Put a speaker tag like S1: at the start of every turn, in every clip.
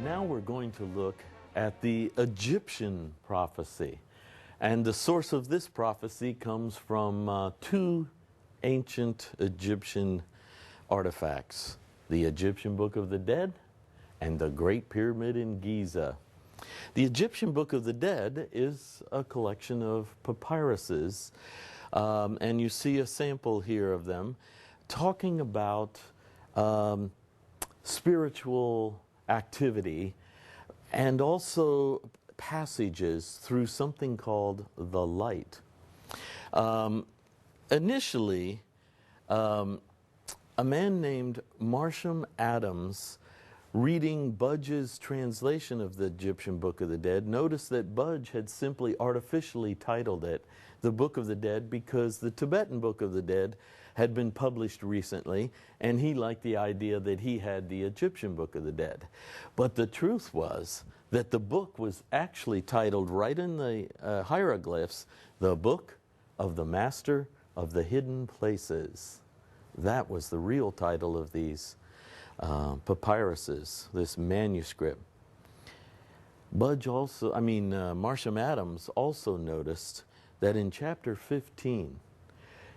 S1: Now we're going to look at the Egyptian prophecy. And the source of this prophecy comes from two ancient Egyptian artifacts, the Egyptian Book of the Dead and the Great Pyramid in Giza. The Egyptian Book of the Dead is a collection of papyruses, and you see a sample here of them, talking about spiritual activity and also passages through something called the light. Initially, a man named Marsham Adams, reading Budge's translation of the Egyptian Book of the Dead, noticed that Budge had simply artificially titled it the Book of the Dead because the Tibetan Book of the Dead had been published recently, and he liked the idea that he had the Egyptian Book of the Dead. But the truth was that the book was actually titled right in the hieroglyphs, The Book of the Master of the Hidden Places. That was the real title of these papyruses, this manuscript. Marsham Adams also noticed that in chapter 15,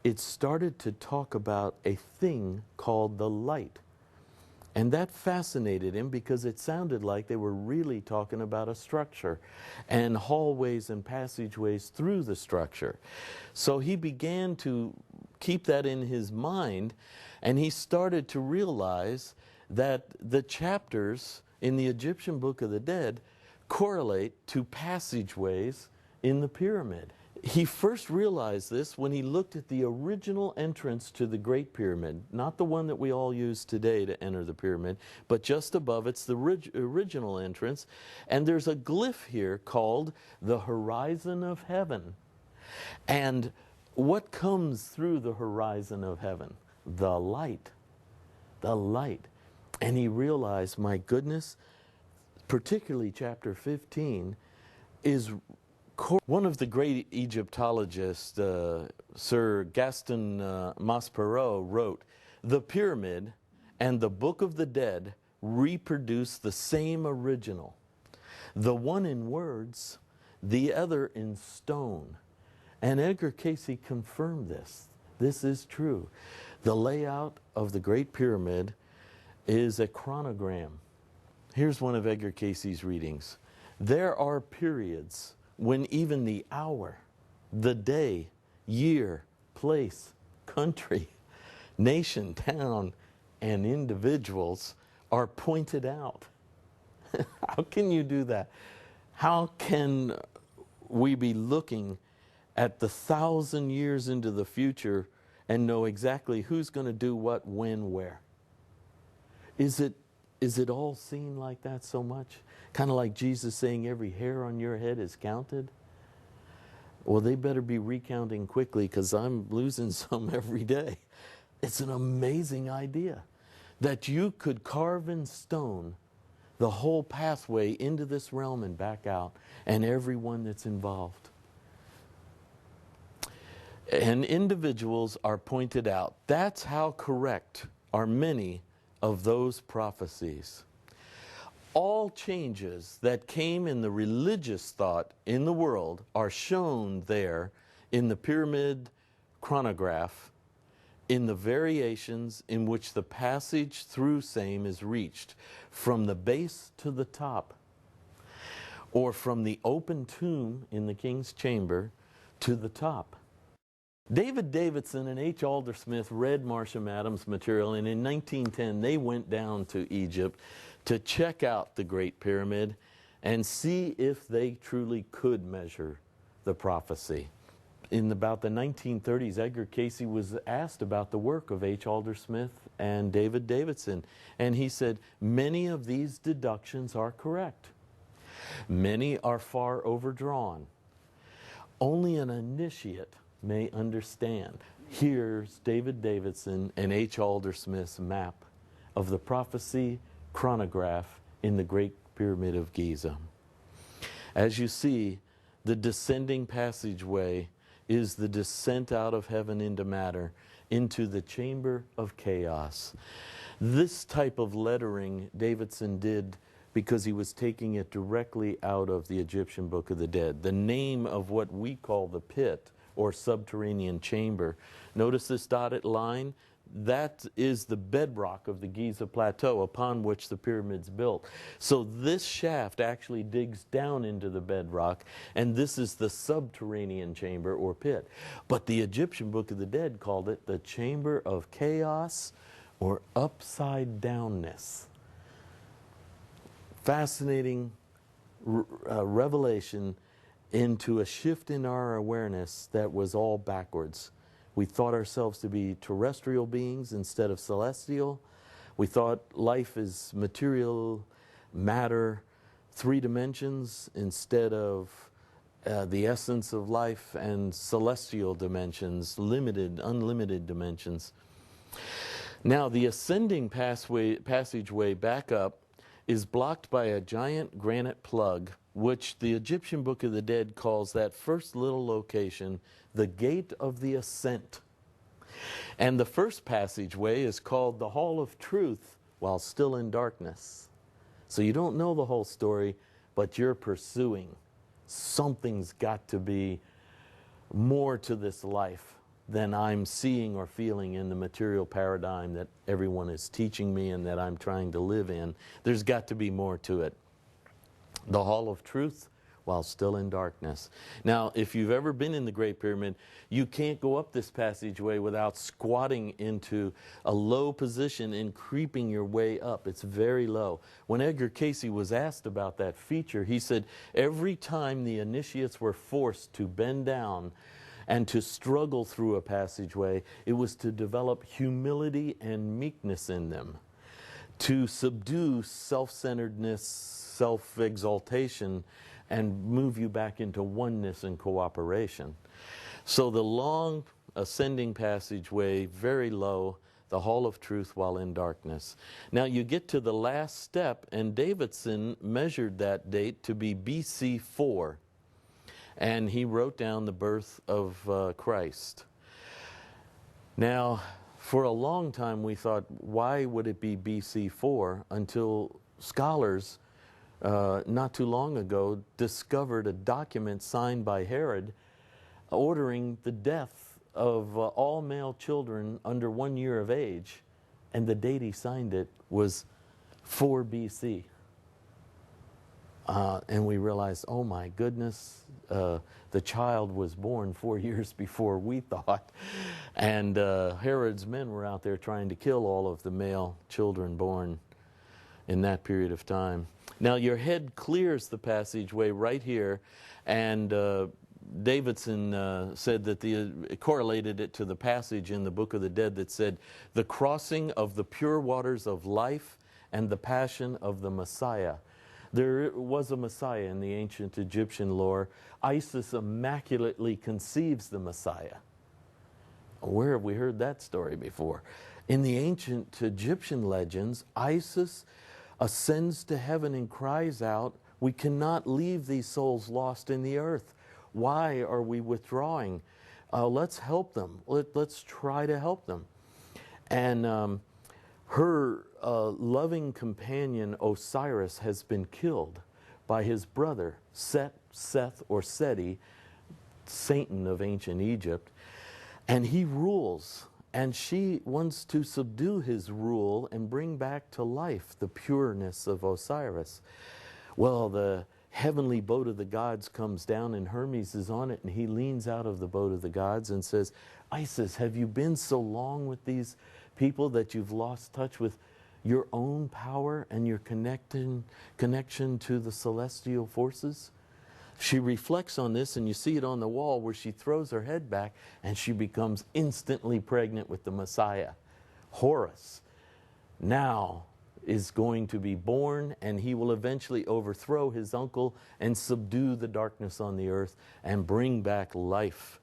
S1: it started to talk about a thing called the light. And that fascinated him because it sounded like they were really talking about a structure and hallways and passageways through the structure. So he began to keep that in his mind, and he started to realize that the chapters in the Egyptian Book of the Dead correlate to passageways in the pyramid. He first realized this when he looked at the original entrance to the Great Pyramid, not the one that we all use today to enter the pyramid, but just above it's the original entrance, and there's a glyph here called the Horizon of Heaven. And what comes through the horizon of heaven? The light. The light. And he realized, my goodness, particularly chapter 15, is one of the great Egyptologists, Sir Gaston Maspero, wrote, "The pyramid and the Book of the Dead reproduce the same original, the one in words, the other in stone." And Edgar Cayce confirmed this. This is true. The layout of the Great Pyramid is a chronogram. Here's one of Edgar Cayce's readings. "There are periods when even the hour, the day, year, place, country, nation, town, and individuals are pointed out." How can you do that? How can we be looking at the 1,000 years into the future and know exactly who's going to do what, when, where? Is it all seen like that so much? Kind of like Jesus saying every hair on your head is counted? Well, they better be recounting quickly because I'm losing some every day. It's an amazing idea that you could carve in stone the whole pathway into this realm and back out, and everyone that's involved. And individuals are pointed out. That's how correct are many of those prophecies. All changes that came in the religious thought in the world are shown there in the pyramid chronograph, in the variations in which the passage through same is reached, from the base to the top, or from the open tomb in the king's chamber to the top. David Davidson and H. Aldersmith read Marsham Adams' material, and in 1910 they went down to Egypt to check out the Great Pyramid and see if they truly could measure the prophecy. In about the 1930s, Edgar Cayce was asked about the work of H. Aldersmith and David Davidson, and he said, "Many of these deductions are correct. Many are far overdrawn. Only an initiate may understand." Here's David Davidson and H. Aldersmith's map of the prophecy chronograph in the Great Pyramid of Giza. As you see, the descending passageway is the descent out of heaven into matter, into the chamber of chaos. This type of lettering Davidson did because he was taking it directly out of the Egyptian Book of the Dead. The name of what we call the pit or subterranean chamber. Notice this dotted line? That is the bedrock of the Giza Plateau upon which the pyramid's built. So this shaft actually digs down into the bedrock, and this is the subterranean chamber or pit. But the Egyptian Book of the Dead called it the chamber of chaos or upside downness. Fascinating revelation into a shift in our awareness that was all backwards. We thought ourselves to be terrestrial beings instead of celestial. We thought life is material, matter, 3 dimensions instead of the essence of life, and celestial dimensions, unlimited dimensions. Now, the ascending passageway back up is blocked by a giant granite plug, which the Egyptian Book of the Dead calls that first little location the Gate of the Ascent. And the first passageway is called the Hall of Truth while still in darkness. So you don't know the whole story, but you're pursuing. Something's got to be more to this life than I'm seeing or feeling in the material paradigm that everyone is teaching me and that I'm trying to live in. There's got to be more to it. The Hall of Truth while still in darkness. Now, if you've ever been in the Great Pyramid, you can't go up this passageway without squatting into a low position and creeping your way up. It's very low. When Edgar Cayce was asked about that feature, he said every time the initiates were forced to bend down and to struggle through a passageway, it was to develop humility and meekness in them, to subdue self-centeredness, self-exaltation, and move you back into oneness and cooperation. So the long ascending passageway, very low, the Hall of Truth while in darkness. Now you get to the last step, and Davidson measured that date to be BC 4. And he wrote down the birth of Christ. Now, for a long time we thought, why would it be BC 4? Until scholars not too long ago discovered a document signed by Herod ordering the death of all male children under 1 year of age, and the date he signed it was 4 BC. And we realized, oh my goodness, the child was born 4 years before we thought. And Herod's men were out there trying to kill all of the male children born in that period of time. Now your head clears the passageway right here, and Davidson said that correlated it to the passage in the Book of the Dead that said, the crossing of the pure waters of life and the passion of the Messiah. There was a Messiah in the ancient Egyptian lore. Isis immaculately conceives the Messiah. Where have we heard that story before? In the ancient Egyptian legends, Isis ascends to heaven and cries out, we cannot leave these souls lost in the earth. Why are we withdrawing? Let's help them. Let's try to help them. And her loving companion Osiris has been killed by his brother Seth or Seti, Satan of ancient Egypt, and he rules. And she wants to subdue his rule and bring back to life the pureness of Osiris. Well, the heavenly boat of the gods comes down, and Hermes is on it, and he leans out of the boat of the gods and says, Isis, have you been so long with these people that you've lost touch with your own power and your connection to the celestial forces? She reflects on this, and you see it on the wall where she throws her head back and she becomes instantly pregnant with the Messiah. Horus now is going to be born, and he will eventually overthrow his uncle and subdue the darkness on the earth and bring back life.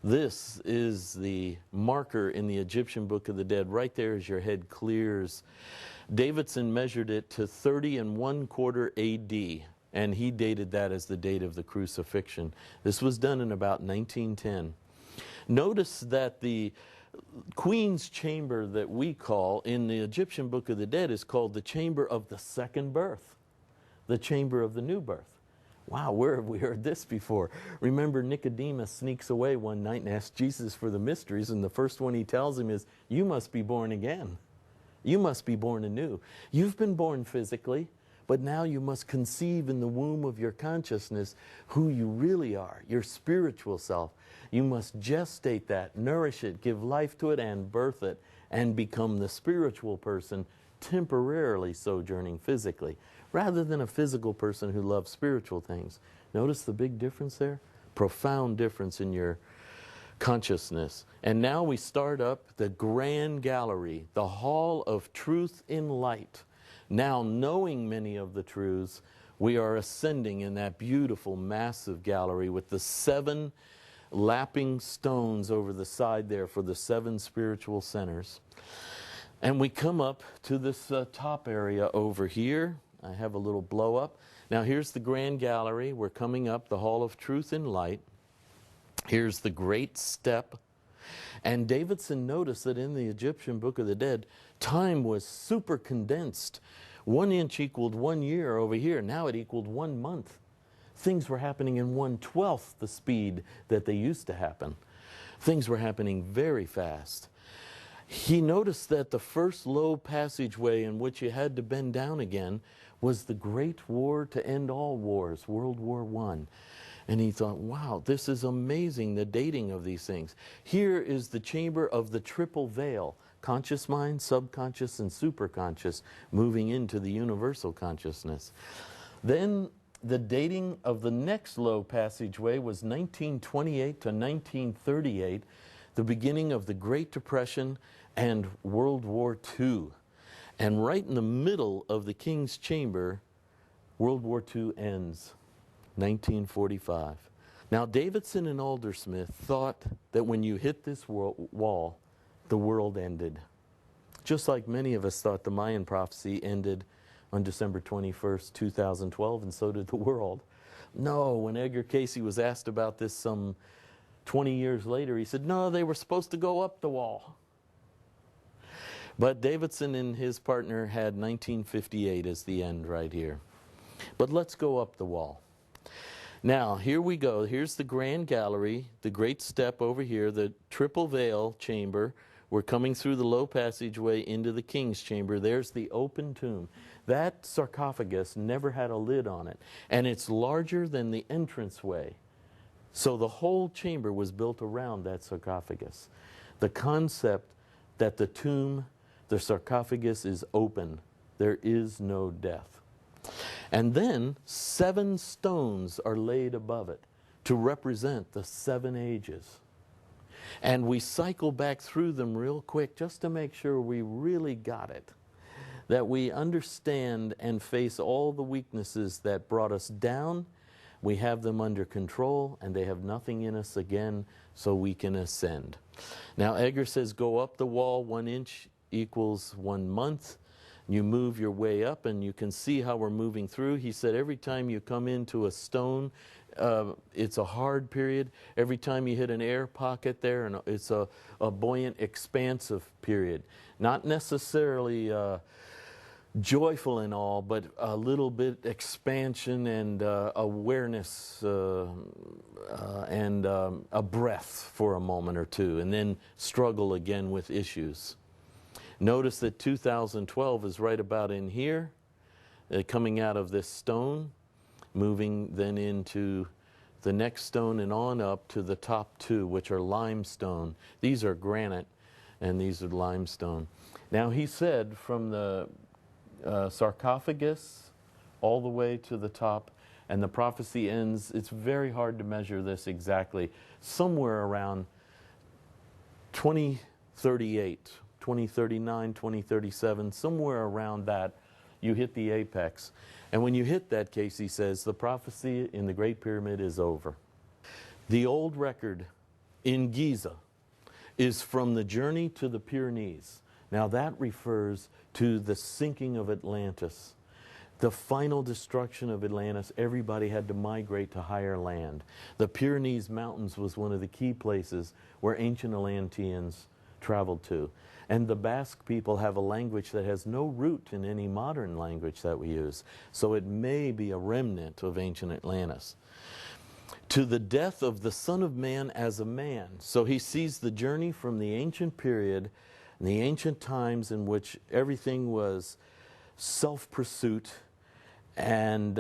S1: This is the marker in the Egyptian Book of the Dead. Right there as your head clears. Davidson measured it to 30 1/4 AD. And he dated that as the date of the crucifixion. This was done in about 1910. Notice that the Queen's Chamber that we call in the Egyptian Book of the Dead is called the Chamber of the Second Birth. the chamber of the new birth. Wow, where have we heard this before? Remember, Nicodemus sneaks away one night and asks Jesus for the mysteries, and the first one he tells him is, you must be born again. You must be born anew. You've been born physically, but now you must conceive in the womb of your consciousness who you really are, your spiritual self. You must gestate that, nourish it, give life to it, and birth it, and become the spiritual person temporarily sojourning physically, rather than a physical person who loves spiritual things. Notice the big difference there? Profound difference in your consciousness. And now we start up the grand gallery, the hall of truth in light. Now, knowing many of the truths, we are ascending in that beautiful, massive gallery with the 7 lapping stones over the side there for the 7 spiritual centers. And we come up to this top area over here. I have a little blow up. Now here's the grand gallery. We're coming up the hall of truth in light. Here's the great step. And Davidson noticed that in the Egyptian Book of the Dead, time was super condensed. 1 inch equaled 1 year over here. Now it equaled 1 month. Things were happening in 1/12 the speed that they used to happen. Things were happening very fast. He noticed that the first low passageway in which you had to bend down again was the great war to end all wars, World War I. And he thought, wow, this is amazing, the dating of these things. Here is the chamber of the triple veil, conscious mind, subconscious, and superconscious, moving into the universal consciousness. Then the dating of the next low passageway was 1928 to 1938, the beginning of the Great Depression and World War II. And right in the middle of the King's Chamber, World War II ends, 1945. Now, Davidson and Aldersmith thought that when you hit this wall, the world ended. Just like many of us thought the Mayan prophecy ended on December 21st, 2012, and so did the world. No, when Edgar Cayce was asked about this some 20 years later, he said, no, they were supposed to go up the wall. But Davidson and his partner had 1958 as the end right here. But let's go up the wall. Now, here we go. Here's the grand gallery, the great step over here, the triple veil chamber. We're coming through the low passageway into the King's Chamber. There's the open tomb. That sarcophagus never had a lid on it, and it's larger than the entranceway. So the whole chamber was built around that sarcophagus. The concept that the tomb, the sarcophagus is open. There is no death. And then 7 stones are laid above it to represent the 7 ages. And we cycle back through them real quick just to make sure we really got it. That we understand and face all the weaknesses that brought us down. We have them under control, and they have nothing in us again, so we can ascend. Now, Edgar says, go up the wall 1 inch equals 1 month. You move your way up, and you can see how we're moving through. He said every time you come into a stone, it's a hard period. Every time you hit an air pocket there, and it's a buoyant, expansive period. Not necessarily joyful and all, but a little bit expansion and awareness and a breath for a moment or two, and then struggle again with issues. Notice that 2012 is right about in here, coming out of this stone, moving then into the next stone and on up to the top 2, which are limestone. These are granite, and these are limestone. Now, he said from the sarcophagus all the way to the top, and the prophecy ends, it's very hard to measure this exactly, somewhere around 2038. 2039, 2037, somewhere around that, you hit the apex. And when you hit that, Cayce says, the prophecy in the Great Pyramid is over. The old record in Giza is from the journey to the Pyrenees. Now that refers to the sinking of Atlantis. The final destruction of Atlantis, everybody had to migrate to higher land. The Pyrenees Mountains was one of the key places where ancient Atlanteans traveled to. And the Basque people have a language that has no root in any modern language that we use. So it may be a remnant of ancient Atlantis. To the death of the Son of Man as a man. So he sees the journey from the ancient period, and the ancient times in which everything was self-pursuit, and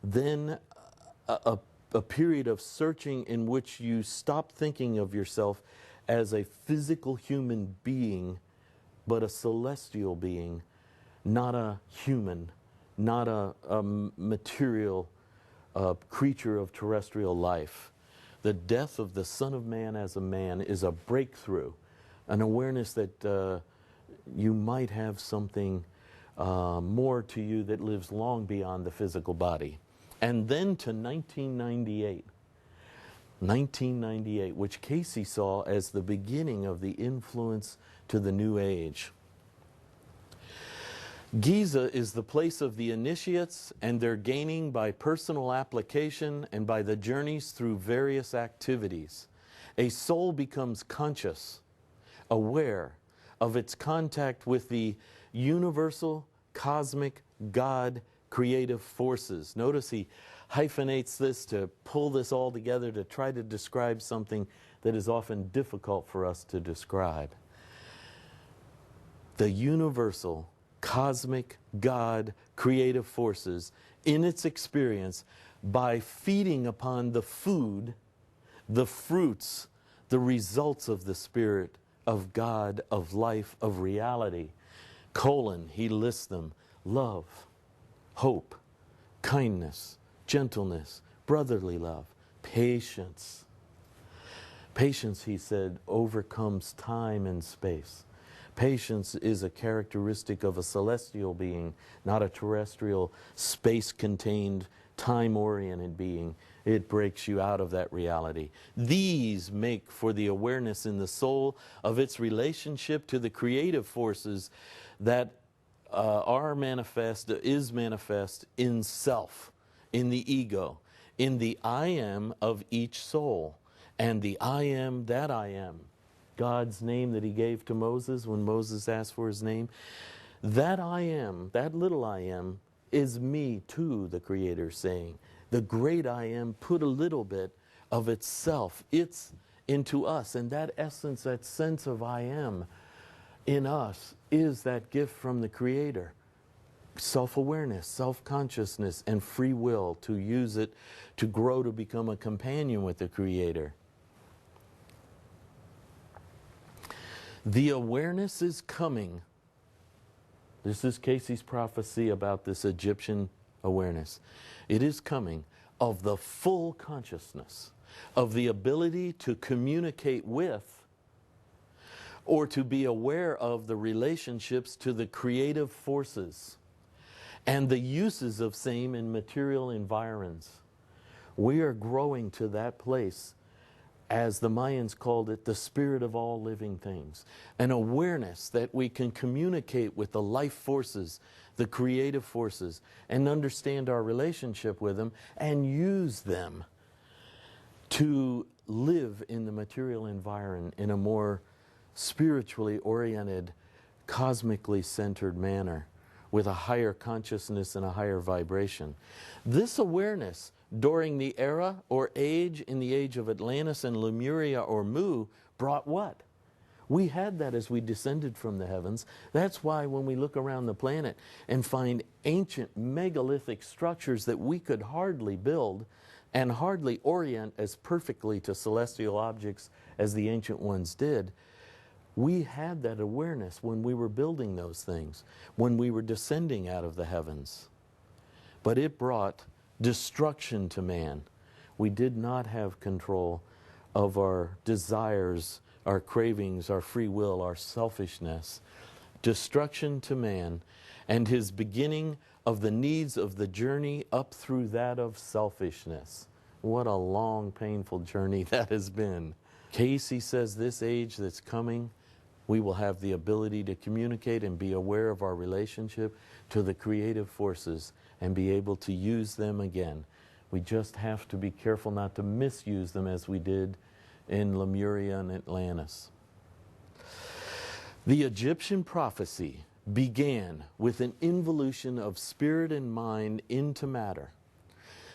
S1: then a period of searching in which you stop thinking of yourself as a physical human being, but a celestial being, not a human, not a material creature of terrestrial life. The death of the Son of Man as a man is a breakthrough, an awareness that you might have something more to you that lives long beyond the physical body. And then to 1998, which Casey saw as the beginning of the influence to the New Age. Giza is the place of the initiates and their gaining by personal application and by the journeys through various activities. A soul becomes conscious, aware of its contact with the universal, cosmic, God, creative forces. Notice he hyphenates this to pull this all together to try to describe something that is often difficult for us to describe. The universal, cosmic, God, creative forces in its experience by feeding upon the food, the fruits, the results of the Spirit, of God, of life, of reality. He lists them: love, hope, kindness, gentleness, brotherly love, patience. Patience, he said, overcomes time and space. Patience is a characteristic of a celestial being, not a terrestrial, space-contained, time-oriented being. It breaks you out of that reality. These make for the awareness in the soul of its relationship to the creative forces that is manifest in self, in the ego, in the I am of each soul. And the I am that I am, God's name that he gave to Moses when Moses asked for his name, that I am, that little I am, is me too, the Creator saying. The great I am put a little bit of itself, it's into us. And that essence, that sense of I am in us is that gift from the Creator. Self-awareness, self-consciousness, and free will to use it to grow to become a companion with the Creator. The awareness is coming. This is Casey's prophecy about this Egyptian awareness. It is coming of the full consciousness, of the ability to communicate with or to be aware of the relationships to the creative forces and the uses of same in material environs. We are growing to that place, as the Mayans called it, the spirit of all living things. An awareness that we can communicate with the life forces, the creative forces, and understand our relationship with them and use them to live in the material environment in a more spiritually oriented, cosmically centered manner with a higher consciousness and a higher vibration. This awareness during the era or age, in the age of Atlantis and Lemuria or Mu, brought what? We had that as we descended from the heavens. That's why when we look around the planet and find ancient megalithic structures that we could hardly build and hardly orient as perfectly to celestial objects as the ancient ones did, we had that awareness when we were building those things, when we were descending out of the heavens. But it brought destruction to man. We did not have control of our desires, our cravings, our free will, our selfishness. Destruction to man and his beginning of the needs of the journey up through that of selfishness. What a long, painful journey that has been. Casey says this age that's coming, we will have the ability to communicate and be aware of our relationship to the creative forces and be able to use them again. We just have to be careful not to misuse them as we did in Lemuria and Atlantis. The Egyptian prophecy began with an involution of spirit and mind into matter,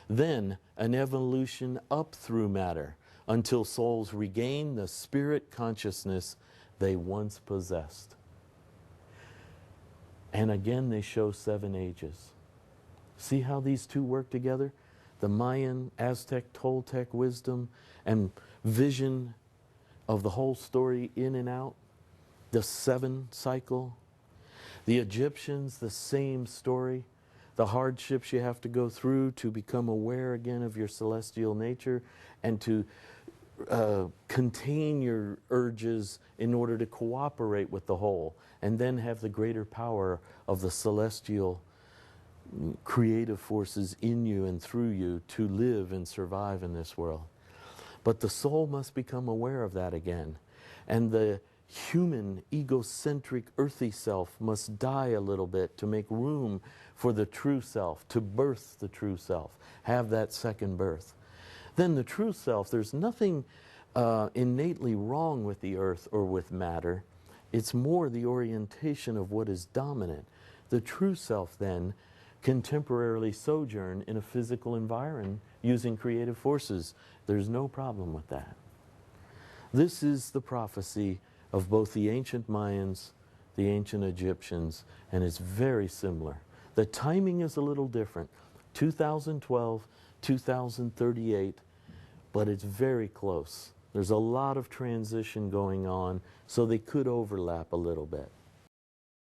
S1: then an evolution up through matter until souls regain the spirit consciousness they once possessed. And again, they show 7 ages. See how these two work together? The Mayan, Aztec, Toltec wisdom and vision of the whole story in and out. The 7 cycle. The Egyptians, the same story. The hardships you have to go through to become aware again of your celestial nature and to contain your urges in order to cooperate with the whole and then have the greater power of the celestial creative forces in you and through you to live and survive in this world. But the soul must become aware of that again. And the human, egocentric, earthy self must die a little bit to make room for the true self, to birth the true self, have that second birth. Then the true self, there's nothing innately wrong with the earth or with matter. It's more the orientation of what is dominant. The true self then can temporarily sojourn in a physical environment using creative forces. There's no problem with that. This is the prophecy of both the ancient Mayans, the ancient Egyptians, and it's very similar. The timing is a little different. 2012, 2038, but it's very close. There's a lot of transition going on, so they could overlap a little bit.